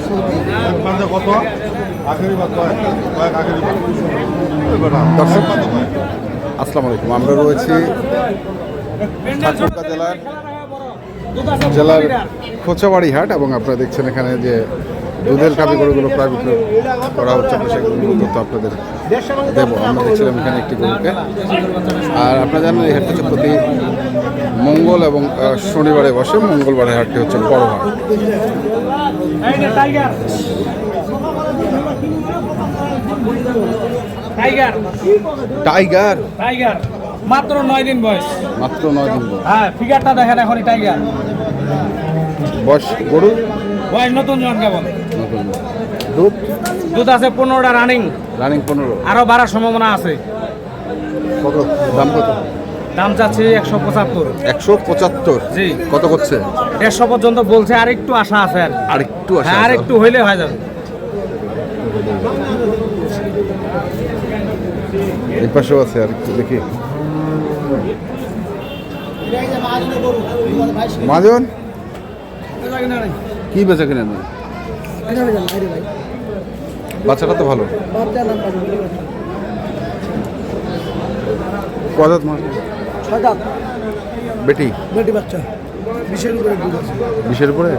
কত দর্শক আসসালামু আলাইকুম। আমরা রয়েছি ঠাকুরগাঁ জেলার খোঁচাবাড়ি হাট এবং আপনারা দেখছেন এখানে যে দুধের গাভী গরুগুলো প্রায় বিক্রি করা হচ্ছে। আমরা সেগুলো তথ্য আপনাদের দেবো। আমরা দেখছিলাম এখানে একটি গরুকে। আর আপনারা জানেন এই হাটটি হচ্ছে প্রতি মঙ্গল এবং শনিবারে বসে। মঙ্গলবারের হাটটি হচ্ছে বড় হাট। টাইগার টাইগার মাত্র 9 দিন বয়স। মাত্র 9 দিন বয়স। হ্যাঁ, ফিগারটা দেখেন এখনই টাইগার। বয়স গরু বয়স নতুন জন কেবল। দুধ দুধ আছে 15টা রানিং। 15 আরো বাড়ার সম্ভাবনা আছে। কত দাম? কত দাম চাচ্ছি 175। 175? জি। কত করছে? 150 পর্যন্ত বলছে। আর একটু আশা আছে। আর একটু আশা? আর একটু হইলে হয়ে যাবে। এই পাশেও আছে আর একটু দেখি। মাজন কি বেচা কিনে নেই? বাচ্চাটা তো ভালো। কদাত মাস? বেটি বেটি বাচ্চা 20-এর উপরে দুধ আছে। 20-এর উপরে?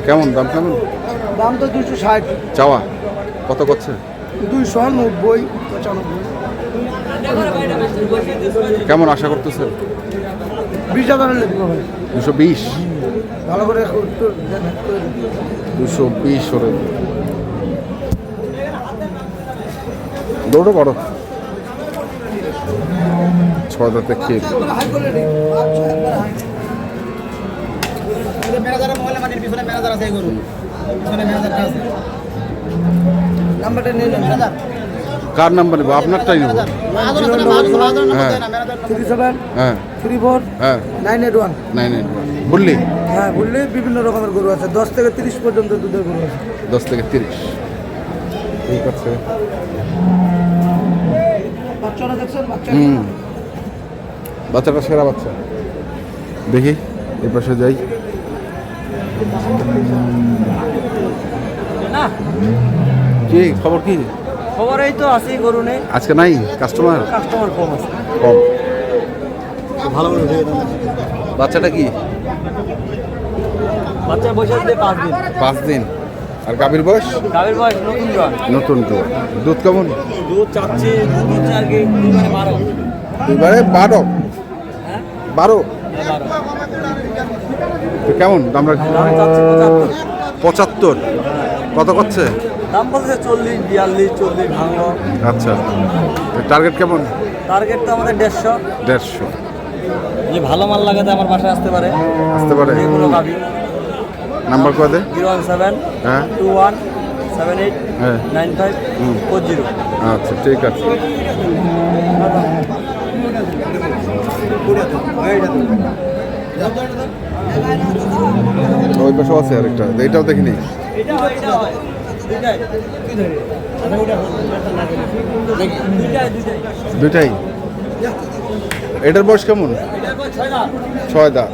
কেমন দাম? কেমন দাম তো 260 চাওয়া? কত করছে? 290 95। কেমন আশা করতেছে? 20,000 হলে দিব ভাই। 220? ভালো করে 220 হলে দৌড়ো বড় 6 দাঁতে খেয়ে। নাম্বারটা নিয়ে নেন। কার নাম্বার নেবো? আপনারটাই নেবো। হ্যাঁ 37 হ্যাঁ 34 হ্যাঁ 981। 9 বললি? হ্যাঁ বললে বিভিন্ন রকমের গরু আছে। 10 থেকে 30 পর্যন্ত দুধের গরু আছে। 10 থেকে 30। ঠিক আছে। বাচ্চারা দেখছেন? বাচ্চাটা সেরা বাচ্চা। দেখি এই পাশে যাই। কি খবর? কি খবর? এই তো আছি, গরু নেই আজকে নাই কাস্টমার কম আছে। কম। ভালো করে বাচ্চাটা কি? বাচ্চার বয়স আছে 5 দিন। 5 দিন। আর গাভীর বয়স? গাভীর বয়স নতুন তো দুধ কেমন? দুধ চাচ্ছি হচ্ছে আর কি 12। দুবারে 12? হ্যাঁ 12? তো কেমন দাম রাখছি? দাম চাচ্ছি 75। কত করছে? দাম বলছে 40 42 40 ভাঙলো। আচ্ছা, টার্গেট কেমন? টার্গেট তো আমাদের 150। 150। যে ভালো মাল লাগাতে আমার বাসায় আসতে পারে। যেগুলো গাভী। নাম্বার কত? 017 হ্যাঁ 21 78 হ্যাঁ 95 40। আচ্ছা ঠিক আছে। ওই পাশে আছে আরেকটা, এইটাও দেখিনি। দুইটাই? এটার বয়স কেমন? 6 দাঁত।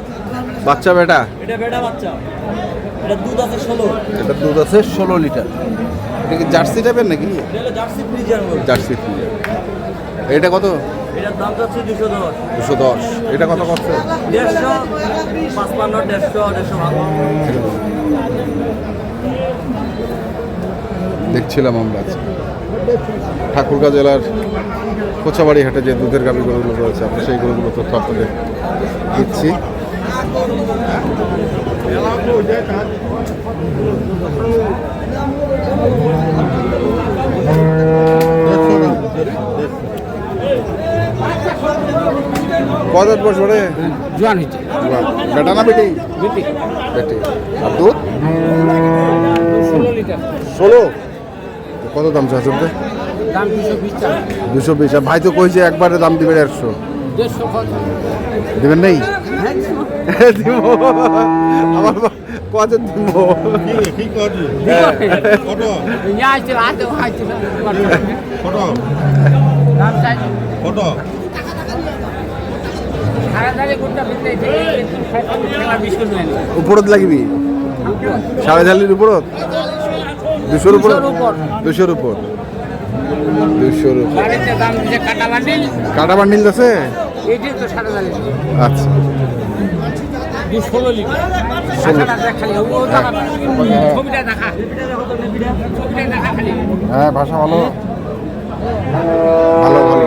বাচ্চা বেটা? এটা বেটা বাচ্চা। এটা দুধ আছে 16। এটা দুধ আছে 16 লিটার। এটা কি জার্সি টাইপের নাকি? এটা জার্সি ফ্রিজিয়ান গরু। Jersey Friesian. এটা কত? এটার দাম যাচ্ছে 210। 210। এটা কত করছে? 150 55 150 ভাঙো। দেখছিলাম আমরা ঠাকুরগাঁ জেলার কোচাবাড়ি হাটে যে দুধের গাভী গরুগুলো রয়েছে, আমরা সেই গরুগুলো তথ্য আপনাদের দিচ্ছি। কত বছর ধরে জোয়ান হইছে। বেটা না বেটি? বেটি। আর দুধ 16 লিটার। 16? কত দাম চাচ্ছে? দাম 220 220। আর ভাই তো কইছে একবারে দাম দিবে 150। 150 দিবেন নেই? দিব আমার কত দিব? কত ইয়া আছে রাতে খাইছে কত দাম চাই কত উপরত লাগবি 4.5 উপরত 200-র উপর 200-র উপর। 200-র উপর 200-র উপর বাড়িতে দাম দিচ্ছে কাটা বান্ডিল কাটা বান্ডিল আছে এটি তো 40,000 আচ্ছা 216 লিটার টাকা খালি ও টাকা ছবিটা দেখা ছবিটা দেখা খালি হ্যাঁ ভাষা ভালো ভালো ভালো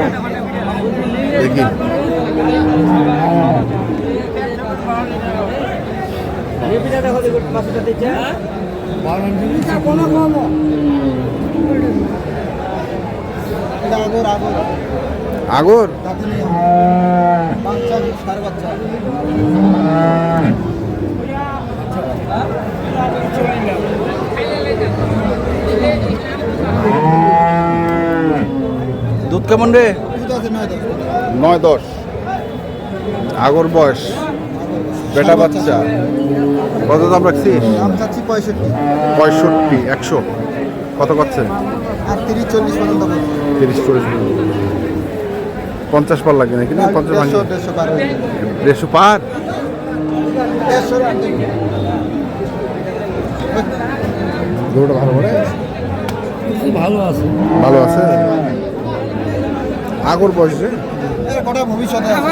দেখি নেপিটা দেখো দেখো বাচ্চাটা দিচ্ছে আগর দুধ কেমন রে 9-10 আগর বয়স বেটা বাচ্চা কত দাম রাখছিস দাম চাচ্ছি 65 65 100 কত করছে আর 30-40 পর্যন্ত 30-40 50 পার লাগবে নাকি না 50 ভাঙি 150 পার 150 পার 150 দুটো ভালো করে ভালো আছে ভালো আছে আগর বয়সে কটা ভবিষ্যতে আছে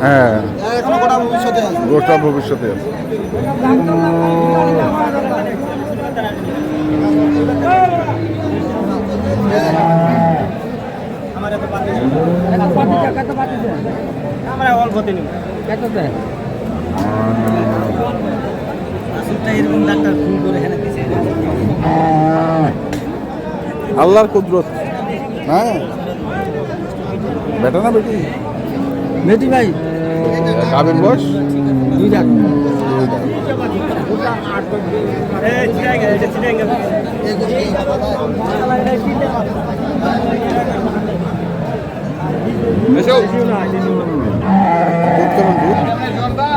হ্যাঁ এখনো কটা ভবিষ্যতে আছে গোটা ভবিষ্যতে আছে আমরা অল্পতে নিব এরকম ডাক্তার ফোন করে এখানে দিছে আল্লাহর কুদরত হ্যাঁ বেটা না বেটি মেটি ভাই কাবিন বয়স 2 লাখ দুধ কেমন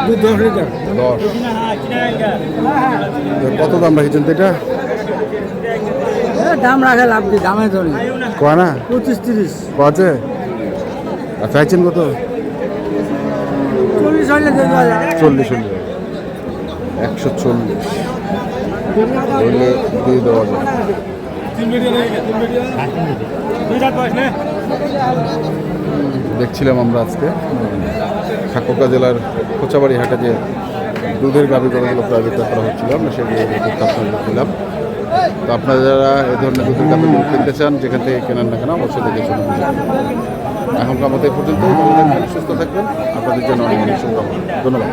দুধ 10 লিটার 10 কত দাম রাখছেন তো এটা দাম রাখে লাভ কি দামে ধরি কয় না 25-30 আছে আর চাইছেন কত 40 হইলে দিয়ে দেওয়া যায় 40 হলে 140 হলে দিয়ে দেওয়া যায় দেখছিলাম আমরা আজকে ঠাকুরগাঁ জেলার কোচাবাড়ি হাটে যে দুধের গাভী গরুগুলো প্রায় বিক্রয় করা হচ্ছিল আমরা সেগুলো দুধটা আপনাদের দেখছিলাম তো আপনারা যারা এই ধরনের দুধের গাভীগুলো কিনতে চান যেখান থেকে কেনার না কেন অবশ্যই দেখে শুনে এখনকার মতো এই পর্যন্তই ভালো থাকবেন সুস্থ থাকবেন আপনাদের জন্য অনেক অনেক শুভকামনা ধন্যবাদ